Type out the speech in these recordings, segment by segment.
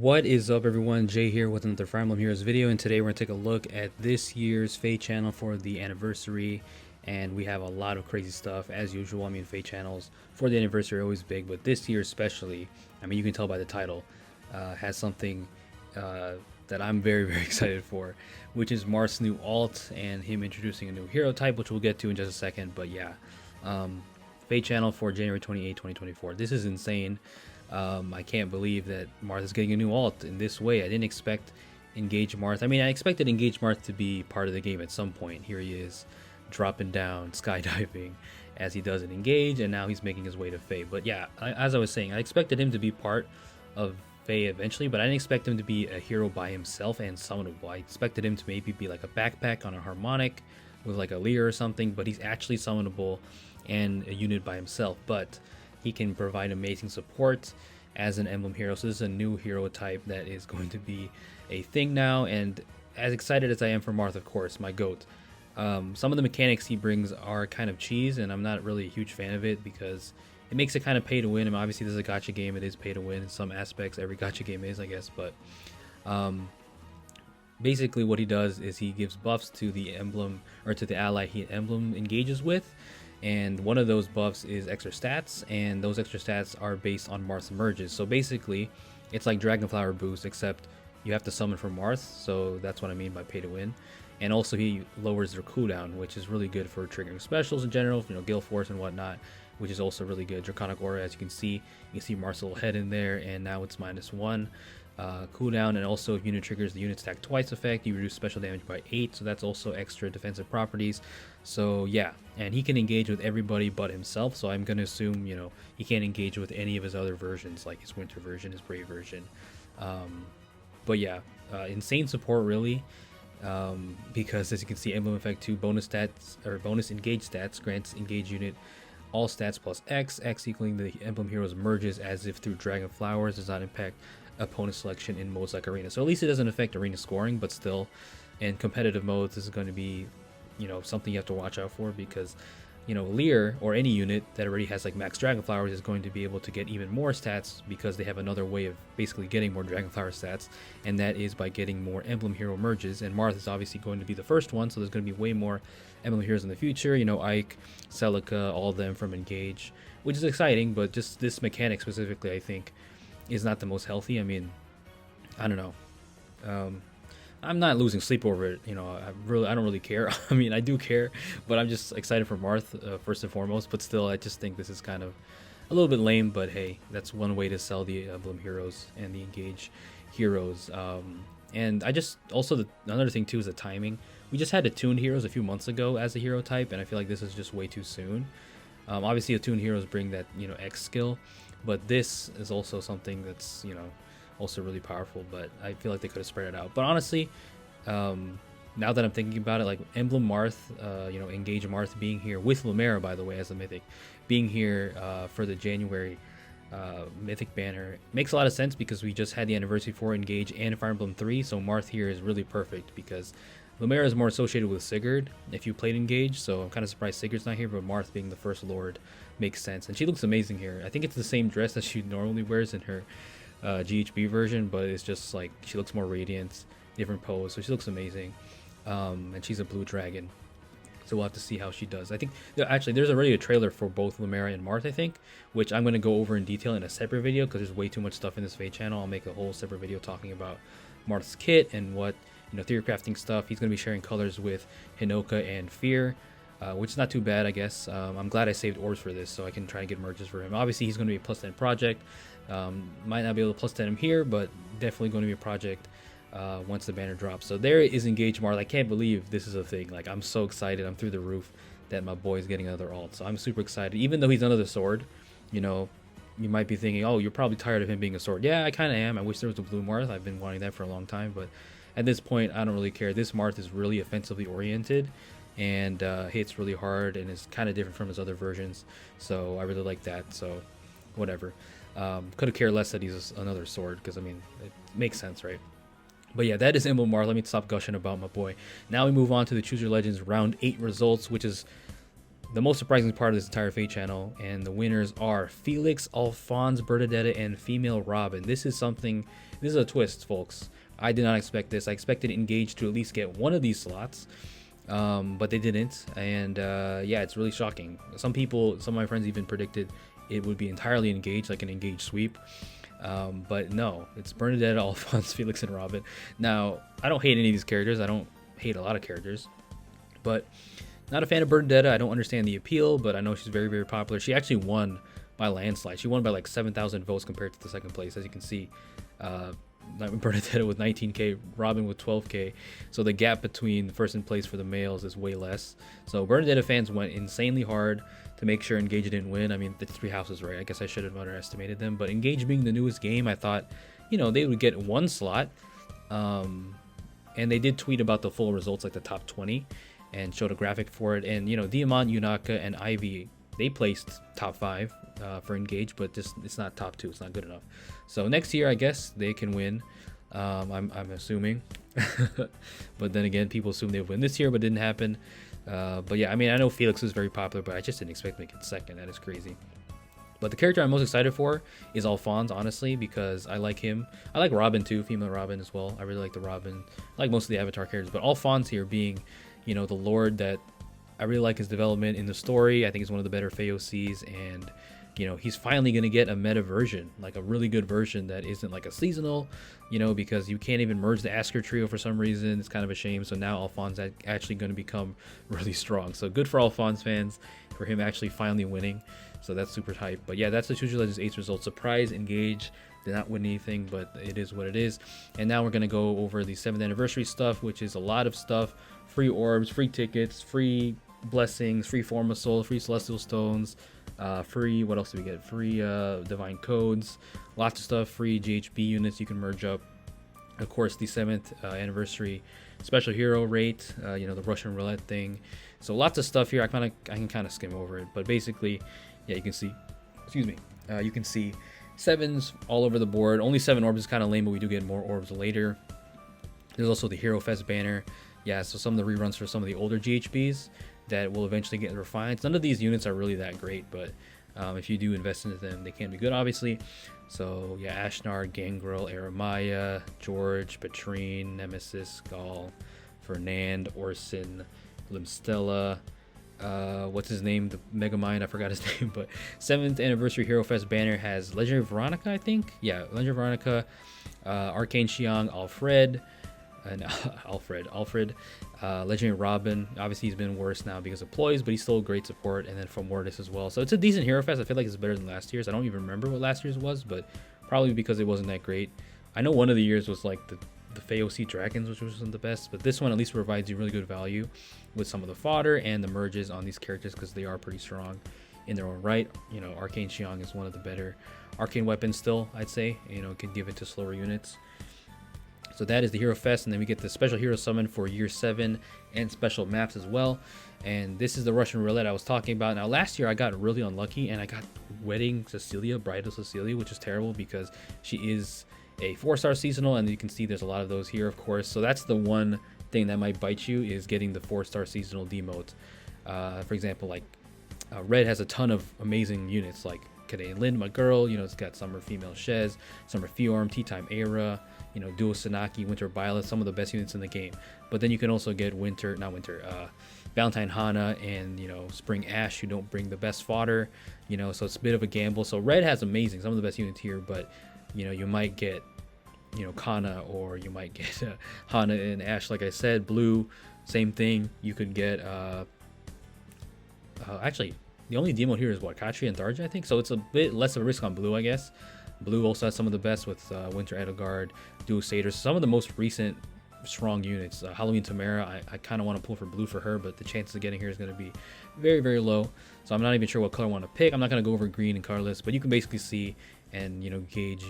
What is up, everyone? Jay here with another Fire Emblem Heroes video, and today we're going to take a look at this year's FEH channel for the anniversary. And we have a lot of crazy stuff as usual. I mean, FEH channels for the anniversary are always big, but this year especially, I mean, you can tell by the title, has something that I'm very excited for, which is Marth's new alt and him introducing a new hero type, which we'll get to in just a second. But yeah, FEH channel for January 28, 2024. This is insane. I can't believe that Marth is getting a new alt in this way. I didn't expect Engage Marth. I mean, I expected Engage Marth to be part of the game at some point. Here he is, dropping down, skydiving, as he does in Engage, and now he's making his way to FEH. But yeah, as I was saying, I expected him to be part of FEH eventually, but I didn't expect him to be a hero by himself and summonable. I expected him to maybe be like a backpack on a harmonic with like a Leer or something, but he's actually summonable and a unit by himself. But he can provide amazing support as an emblem hero. So this is a new hero type that is going to be a thing now, and as excited as I am for Marth, of course, my goat. Some of the mechanics he brings are kind of cheese, and I'm not really a huge fan of it because it makes it kind of pay to win. I mean, obviously this is a gacha game, it is pay to win in some aspects. Every gacha game is, I guess, but basically what he does is he gives buffs to the emblem, or to the ally he emblem engages with. And one of those buffs is extra stats, and those extra stats are based on Marth's merges. So basically, it's like Dragonflower boost, except you have to summon from Marth, so that's what I mean by pay to win. And also he lowers their cooldown, which is really good for triggering specials in general, you know, Gale Force and whatnot, which is also really good. Draconic Aura, as you can see Marth's little head in there, and now it's -1 cooldown. And also if unit triggers the unit stack twice effect, you reduce special damage by 8, so that's also extra defensive properties. So yeah, and he can engage with everybody but himself, so I'm gonna assume, you know, he can't engage with any of his other versions, like his winter version, his brave version. But yeah, insane support really, because as you can see, emblem effect 2 bonus stats, or bonus engage stats, grants engage unit all stats plus X equaling the emblem hero's merges as if through Dragon Flowers, does not impact opponent selection in modes like arena. So at least it doesn't affect arena scoring, but still in competitive modes this is going to be, you know, something you have to watch out for, because, you know, Leer or any unit that already has like max Dragonflowers is going to be able to get even more stats, because they have another way of basically getting more Dragonflower stats, and that is by getting more emblem hero merges. And Marth is obviously going to be the first one, so there's going to be way more emblem heroes in the future, you know, Ike, Celica, all of them from Engage, which is exciting. But just this mechanic specifically, I think, is not the most healthy. I mean, I don't know. I'm not losing sleep over it, you know. I don't really care. I mean, I do care, but I'm just excited for Marth, first and foremost. But still, I just think this is kind of a little bit lame. But hey, that's one way to sell the emblem heroes and the engage heroes. And I just also, another thing too is the timing. We just had attuned heroes a few months ago as a hero type, and I feel like this is just way too soon. Obviously, attuned heroes bring that, you know, X skill, but this is also something that's, you know, also really powerful. But I feel like they could have spread it out. But honestly, now that I'm thinking about it, like emblem Marth, you know, engage Marth being here with Lumera, by the way, as a mythic, being here for the January mythic banner makes a lot of sense, because we just had the anniversary for Engage and Fire Emblem 3, so Marth here is really perfect, because Lumera is more associated with Sigurd if you played Engage, so I'm kind of surprised Sigurd's not here, but Marth being the first lord makes sense. And she looks amazing here. I think it's the same dress that she normally wears in her GHB version, but it's just like she looks more radiant, different pose, so she looks amazing. And she's a blue dragon, so we'll have to see how she does. I think actually there's already a trailer for both Lumera and Marth, I think, which I'm going to go over in detail in a separate video, because there's way too much stuff in this FEH channel. I'll make a whole separate video talking about Marth's kit and what, you know, theory crafting stuff. He's going to be sharing colors with Hinoka and Fear, which is not too bad, I guess. I'm glad I saved orbs for this, so I can try and get merges for him. Obviously he's going to be a plus 10 project. Might not be able to plus 10 him here, but definitely going to be a project once the banner drops. So there is Engage Marth. I can't believe this is a thing. Like, I'm so excited. I'm through the roof that my boy is getting another alt. So I'm super excited. Even though he's another sword, you know, you might be thinking, oh, you're probably tired of him being a sword. Yeah, I kind of am. I wish there was a blue Marth. I've been wanting that for a long time, but at this point, I don't really care. This Marth is really offensively oriented and hits really hard and is kind of different from his other versions. So I really like that. So whatever. Could have cared less that he's another sword, because I mean, it makes sense, right? But yeah, that is Emblem Marth. Let me stop gushing about my boy. Now we move on to the Choose Your Legends round 8 results, which is the most surprising part of this entire FEH channel, and the winners are Felix, Alphonse, Bernadetta, and Female Robin. This is something This is a twist, folks. I did not expect this. I expected Engage to at least get one of these slots, but they didn't. And yeah, it's really shocking. Some of my friends even predicted it would be entirely Engage, like an Engage sweep. But no, it's Bernadette, Alphonse, Felix, and Robin. Now, I don't hate any of these characters. I don't hate a lot of characters, but not a fan of Bernadette. I don't understand the appeal, but I know she's very, very popular. She actually won by landslide. She won by like 7,000 votes compared to the second place, as you can see. Bernadette with 19k, Robin with 12k. So the gap between first and place for the males is way less. So Bernadette fans went insanely hard to make sure Engage didn't win. I mean, the 3 houses, right? I guess I should have underestimated them. But Engage being the newest game, I thought, you know, they would get one slot. And they did tweet about the full results, like the top 20, and showed a graphic for it. And, you know, Diamant, Yunaka, and Ivy, they placed top 5 for Engage, but just it's not top 2. It's not good enough. So next year, I guess they can win. I'm assuming. But then again, people assume they would win this year, but it didn't happen. But yeah, I mean, I know Felix is very popular, but I just didn't expect to make it second. That is crazy. But the character I'm most excited for is Alphonse, honestly, because I like him. I like Robin too, female Robin as well. I really like the Robin. I like most of the Avatar characters, but Alphonse here being, you know, the Lord that I really like his development in the story. I think he's one of the better FEOCs, and you know, he's finally going to get a meta version, like a really good version that isn't like a seasonal, you know, because you can't even merge the Asker trio for some reason. It's kind of a shame. So now Alphonse is actually going to become really strong. So good for Alphonse fans for him actually finally winning. So that's super hype. But yeah, that's the Chuchu Legends 8 results. Surprise, Engage did not win anything, but it is what it is. And now we're going to go over the 7th anniversary stuff, which is a lot of stuff. Free orbs, free tickets, free blessings, free Form of Soul, free Celestial Stones, free, what else do we get? Free Divine Codes, lots of stuff, free GHB units you can merge up. Of course, the 7th anniversary special hero rate, you know, the Russian roulette thing. So lots of stuff here. I can kind of skim over it, but basically, yeah, you can see, excuse me, you can see 7s all over the board. Only 7 orbs is kind of lame, but we do get more orbs later. There's also the Hero Fest banner. Yeah, so some of the reruns for some of the older GHBs that will eventually get refined. None of these units are really that great, but if you do invest into them, they can be good, obviously. So yeah, Ashnard, Gangrel, Aramaya, George, Petrine, Nemesis, Gaul, Fernand, Orson, Limstella, what's his name, the Megamind, I forgot his name, but 7th anniversary Hero Fest banner has Legendary Veronica, I think. Yeah, Legendary Veronica, Arcane Xiang, Alfred, Legendary Robin. Obviously he's been worse now because of ploys, but he's still great support. And then from Mortis as well. So it's a decent Hero Fest. I feel like it's better than last year's. I don't even remember what last year's was, but probably because it wasn't that great. I know one of the years was like the FEOC Dragons, which wasn't the best, but this one at least provides you really good value with some of the fodder and the merges on these characters because they are pretty strong in their own right. You know, Arcane Xiang is one of the better arcane weapons still, I'd say. You know, can give it to slower units. So that is the Hero Fest, and then we get the special hero summon for year 7 and special maps as well. And this is the Russian roulette I was talking about. Now last year I got really unlucky and I got Wedding Cecilia, Bridal Cecilia, which is terrible because she is a 4-star seasonal, and you can see there's a lot of those here, of course. So that's the one thing that might bite you, is getting the 4-star seasonal demotes. For example, like Red has a ton of amazing units like Kade and Lynn, my girl, you know, it's got Summer Female Shez, Summer Fiorm, Tea Time Era, you know, Duo Sanaki, Winter Violet, some of the best units in the game. But then you can also get Valentine Hana and, you know, Spring Ash, who don't bring the best fodder, you know, so it's a bit of a gamble. So Red has amazing, some of the best units here, but, you know, you might get, you know, Kana, or you might get Hana and Ash, like I said. Blue, same thing. You could get, actually, the only demo here is what, Katria and Tharja, I think. So it's a bit less of a risk on Blue, I guess. Blue also has some of the best with Winter Edelgard, Duo Satyr, some of the most recent strong units. Halloween Tamara, I kind of want to pull for Blue for her, but the chances of getting here is going to be very, very low. So I'm not even sure what color I want to pick. I'm not going to go over green and colorless, but you can basically see and, you know, gauge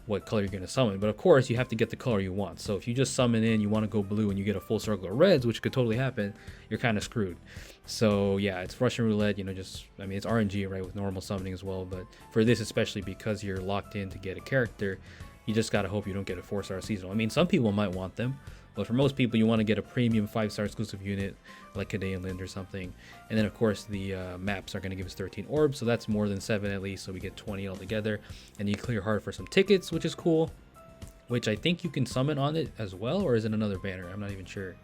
what color you're going to summon. But of course, you have to get the color you want. So if you just summon in, you want to go blue and you get a full circle of reds, which could totally happen, you're kind of screwed. So yeah, it's Russian roulette, you know, I mean, it's RNG, right, with normal summoning as well. But for this, especially because you're locked in to get a character, you just got to hope you don't get a 4-star seasonal. I mean, some people might want them, but for most people, you want to get a premium 5-star exclusive unit like Kade and Lind or something. And then, of course, the maps are going to give us 13 orbs, so that's more than 7 at least, so we get 20 altogether. And you clear hard for some tickets, which is cool. which I think you can summon on it as well, or is it another banner? I'm not even sure.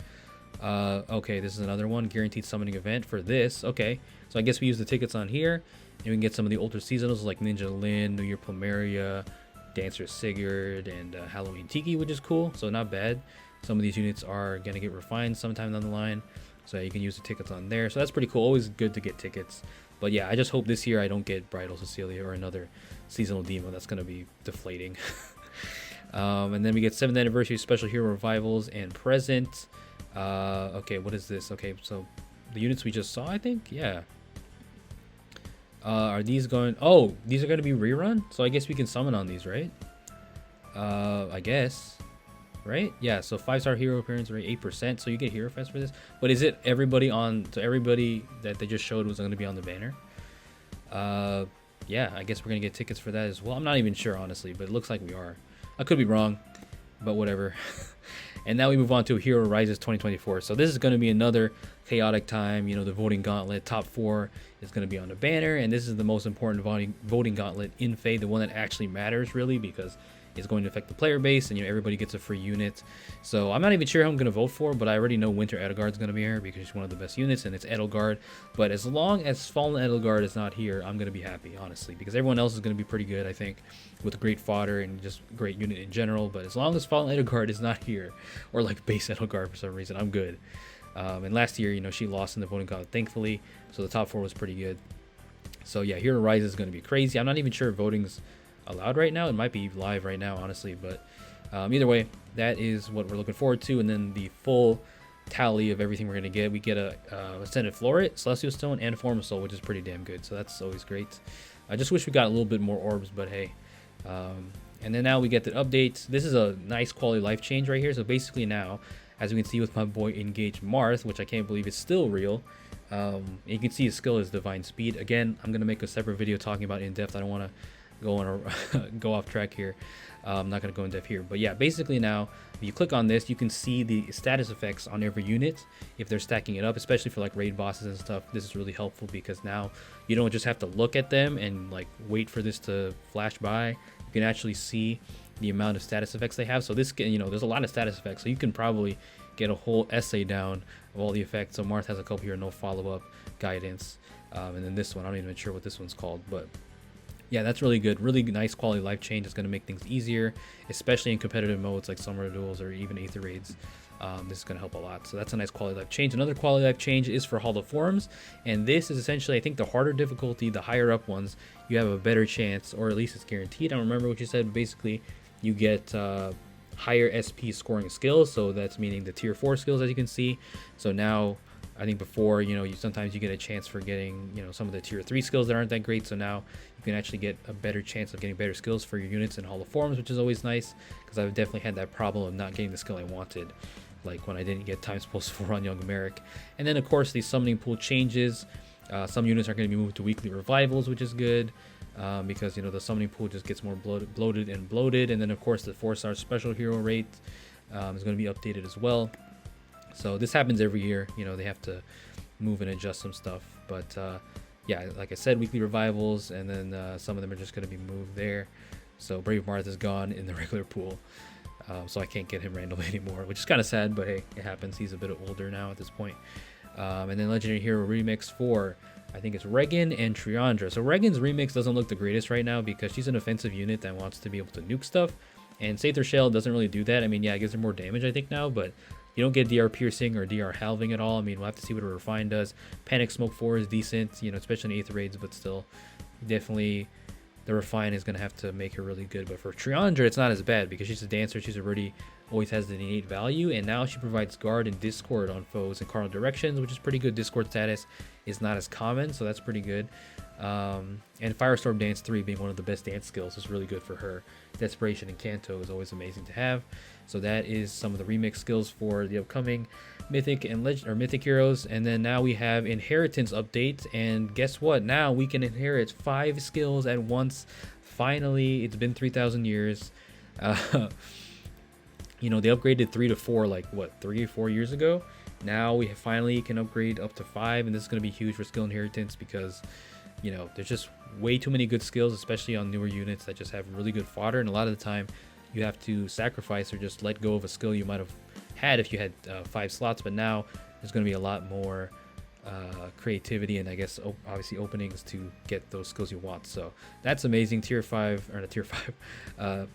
Okay, this is another one, guaranteed summoning event for this. Okay, so I guess we use the tickets on here, and we can get some of the older seasonals like Ninja Lin, New Year Plumeria, Dancer Sigurd, and Halloween Tiki, which is cool, so not bad. Some of these units are gonna get refined sometime down the line, so you can use the tickets on there, so that's pretty cool. Always good to get tickets. But yeah, I just hope this year I don't get Bridal Cecilia or another seasonal demo. That's gonna be deflating. And then we get 7th anniversary special hero revivals and present. Okay, what is this? Okay, so the units we just saw, I think, yeah. Are these going? Oh, these are going to be rerun, so I guess we can summon on these, right? I guess, right? Yeah, so 5-star hero appearance rate 8%, so you get Hero Fest for this. But is it everybody on? So everybody that they just showed was going to be on the banner? Yeah, I guess we're gonna get tickets for that as well. I'm not even sure, honestly, but it looks like we are. I could be wrong, but whatever. And now we move on to Hero Rises 2024. So this is going to be another chaotic time. You know, the voting gauntlet top 4 is going to be on the banner, and this is the most important voting gauntlet in FE, the one that actually matters really, because it's going to affect the player base, and you know, everybody gets a free unit. So I'm not even sure who I'm going to vote for, but I already know Winter Edelgard's going to be here because she's one of the best units, and it's Edelgard. But as long as Fallen Edelgard is not here, I'm going to be happy, honestly, because everyone else is going to be pretty good, I think, with great fodder and just great unit in general. But as long as Fallen Edelgard is not here, or like base Edelgard for some reason, I'm good. And last year, you know, she lost in the voting gauntlet, thankfully, so the top 4 was pretty good. So yeah, Hero Rise is going to be crazy. I'm not even sure if voting's allowed right now. It might be live right now, honestly, but either way, that is what we're looking forward to. And then the full tally of everything we're going to get, we get a Ascended Floret, Celestial Stone, and Form of Soul, which is pretty damn good, so that's always great. I just wish we got a little bit more orbs, but hey. And then now we get the updates. This is a nice quality life change right here. So basically now, as we can see with my boy Engaged Marth, which I can't believe is still real, you can see his skill is Divine Speed. Again, I'm going to make a separate video talking about in depth. I don't want to go off track here. I'm not going to go in depth here, but yeah, basically now if you click on this, you can see the status effects on every unit if they're stacking it up, especially for like raid bosses and stuff. This is really helpful because now you don't just have to look at them and like wait for this to flash by. You can actually see the amount of status effects they have. So this, you know, there's a lot of status effects, so you can probably get a whole essay down of all the effects. So Marth has a couple here, no follow-up guidance, and then this one, I'm not even sure what this one's called, but yeah, that's really good. Really nice quality life change. It's going to make things easier, especially in competitive modes like summer duels or even Aether raids. This is going to help a lot. So that's a nice quality life change. Another quality life change is for Hall of Forms, and this is essentially, I think, the harder difficulty, the higher up ones, you have a better chance, or at least it's guaranteed. I don't remember what you said, but basically you get higher SP scoring skills. So that's meaning the tier 4 skills, as you can see. So now, I think before, you know, sometimes you get a chance for getting, you know, some of the tier 3 skills that aren't that great. So now you can actually get a better chance of getting better skills for your units in Hall of Forms, which is always nice, because I've definitely had that problem of not getting the skill I wanted, like when I didn't get Times Pulse 4 on Young Merrick. And then of course these summoning pool changes. Some units are going to be moved to weekly revivals, which is good, because, you know, the summoning pool just gets more bloated. And then of course the 4-star special hero rate is going to be updated as well. So this happens every year, you know, they have to move and adjust some stuff. But yeah, like I said, weekly revivals, and then some of them are just going to be moved there. So Brave Marth is gone in the regular pool, so I can't get him randomly anymore, which is kind of sad, but hey, it happens. He's a bit older now at this point. And then Legendary Hero Remix for, I think it's Regan and Triandra. So Regan's remix doesn't look the greatest right now because she's an offensive unit that wants to be able to nuke stuff, and Sather Shell doesn't really do that. I mean, yeah, it gives her more damage, I think, now, but you don't get DR piercing or DR halving at all. I mean, we'll have to see what a refine does. Panic Smoke 4 is decent, you know, especially in Aether raids, but still, definitely the refine is going to have to make her really good. But for Triandra, it's not as bad because she's a dancer. She's already always has the innate value, and now she provides guard and discord on foes and cardinal directions, which is pretty good. Discord status is not as common, so that's pretty good. And Firestorm Dance 3 being one of the best dance skills is really good for her. Desperation and Canto is always amazing to have. So that is some of the remix skills for the upcoming Mythic and Mythic heroes. And then now we have Inheritance update, and guess what? Now we can inherit 5 skills at once. Finally, it's been 3,000 years. You know, they upgraded 3 to 4 like what, 3 or 4 years ago. Now we finally can upgrade up to 5, and this is going to be huge for skill inheritance because, you know, there's just way too many good skills, especially on newer units that just have really good fodder, and a lot of the time you have to sacrifice or just let go of a skill you might have had if you had 5 slots, but now there's going to be a lot more creativity and I guess obviously openings to get those skills you want. So that's amazing. Tier 5 or not tier 5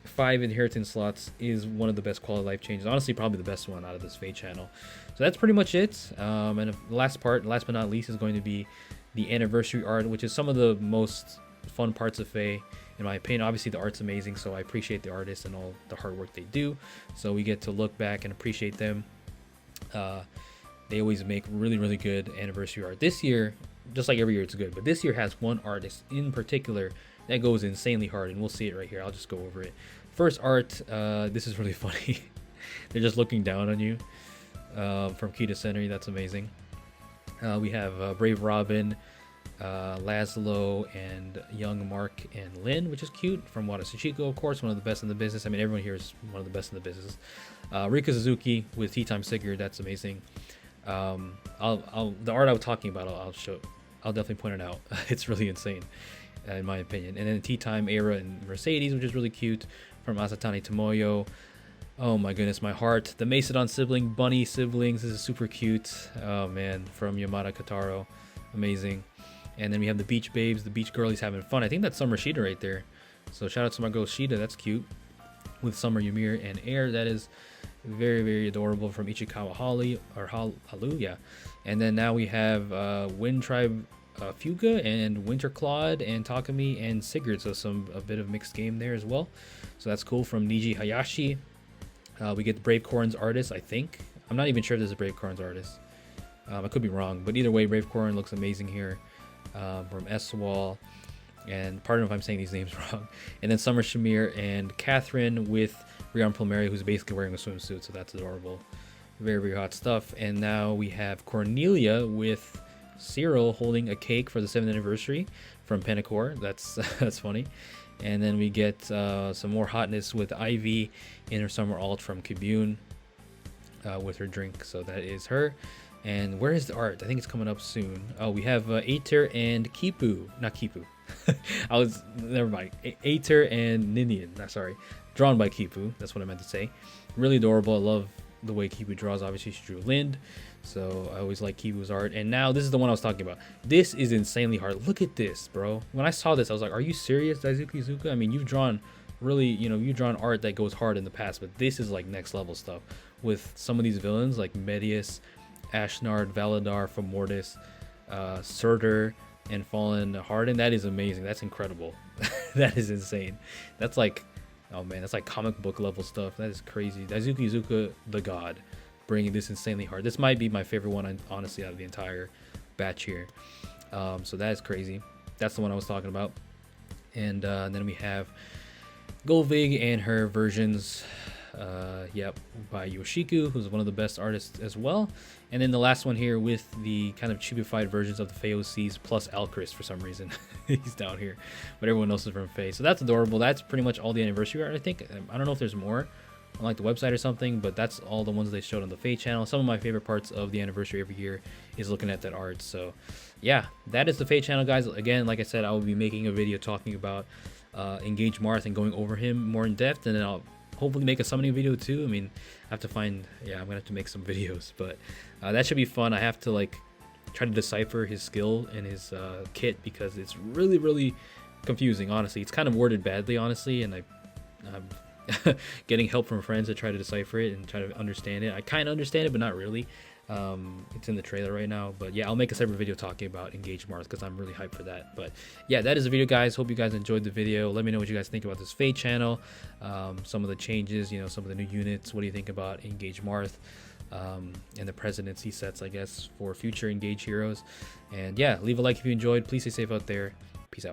5 inheritance slots is one of the best quality life changes, honestly probably the best one out of this FEH channel. So that's pretty much it. And the last part, last but not least, is going to be the anniversary art, which is some of the most fun parts of FEH in my opinion. Obviously the art's amazing, so I appreciate the artists and all the hard work they do, so we get to look back and appreciate them. They always make really good anniversary art. This year, just like every year, it's good, but this year has one artist in particular that goes insanely hard, and we'll see it right here. I'll just go over it. First art, this is really funny. They're just looking down on you from Kita Center. That's amazing. We have Brave Robin, Laszlo, and Young Mark and Lynn, which is cute, from Wada Sachiko, of course, one of the best in the business. I mean, everyone here is one of the best in the business. Rika Suzuki with Tea Time Sigurd, that's amazing. The art I was talking about, I'll definitely point it out. It's really insane, in my opinion. And then the Tea Time era and Mercedes, which is really cute, from Asatani Tomoyo. Oh my goodness, my heart. The Macedon sibling, Bunny siblings, this is super cute. Oh man, from Yamada Kataro, amazing. And then we have the Beach Babes, the Beach Girlies having fun. I think that's Summer Shida right there. So shout out to my girl Shida, that's cute. With Summer, Ymir, and Air, that is very adorable, from Ichikawa Halu, yeah. And then now we have Wind Tribe Fuga and Winter Claude and Takumi and Sigurd, so a bit of mixed game there as well. So that's cool, from Niji Hayashi. We get the Brave Corn's artist, I think. I'm not even sure if this is Brave Corn's artist. I could be wrong, but either way, Brave Corn looks amazing here. From S-Wall, and pardon if I'm saying these names wrong. And then Summer Shamir and Catherine with Rion Plumeri, who's basically wearing a swimsuit, so that's adorable. Very hot stuff. And now we have Cornelia with Cyril holding a cake for the 7th anniversary from Penacor. That's funny. And then we get some more hotness with Ivy in her summer alt from Kibune with her drink, so that is her. And where is the art? I think it's coming up soon. Oh, we have Aether and Kipu. Not Kipu. Never mind. Aether and Ninian. Sorry. Drawn by Kipu. That's what I meant to say. Really adorable. I love the way Kipu draws. Obviously, she drew Lind. So I always like Kipu's art. And now this is the one I was talking about. This is insanely hard. Look at this, bro. When I saw this, I was like, are you serious, Daisuke Izuka? I mean, you've drawn really, you've drawn art that goes hard in the past, but this is like next level stuff. With some of these villains like Medius, Ashnard, Valadar from Mortis, Surtur, and Fallen Harden. That is amazing. That's incredible. That is insane. That's like, oh man, that's like comic book level stuff. That is crazy. Daisuke Izuka, the god, bringing this insanely hard. This might be my favorite one, honestly, out of the entire batch here. So that is crazy. That's the one I was talking about. And then we have Golvig and her versions. Yep, by Yoshiku, who's one of the best artists as well. And then the last one here with the kind of chibified versions of the FEH OCs plus Alchrist for some reason. He's down here, but everyone else is from FEH. So that's adorable. That's pretty much all the anniversary art, I think. I don't know if there's more on like the website or something, but that's all the ones they showed on the FEH channel. Some of my favorite parts of the anniversary every year is looking at that art. So yeah, that is the FEH channel, guys. Again, like I said, I will be making a video talking about Engage Marth and going over him more in depth, and then I'll hopefully make a summoning video too. I mean, I have to find, I'm gonna have to make some videos, but that should be fun. I have to like try to decipher his skill and his kit, because it's really confusing, honestly. It's kind of worded badly, honestly, and I'm getting help from friends to try to decipher it and try to understand it. I kind of understand it, but not really. It's in the trailer right now, but yeah, I'll make a separate video talking about Engage Marth, because I'm really hyped for that. But yeah, that is the video, guys. Hope you guys enjoyed the video. Let me know what you guys think about this FEH channel, some of the changes, some of the new units. What do you think about Engage Marth, and the presidency sets, I guess, for future Engage heroes? And yeah, leave a like if you enjoyed. Please stay safe out there. Peace out.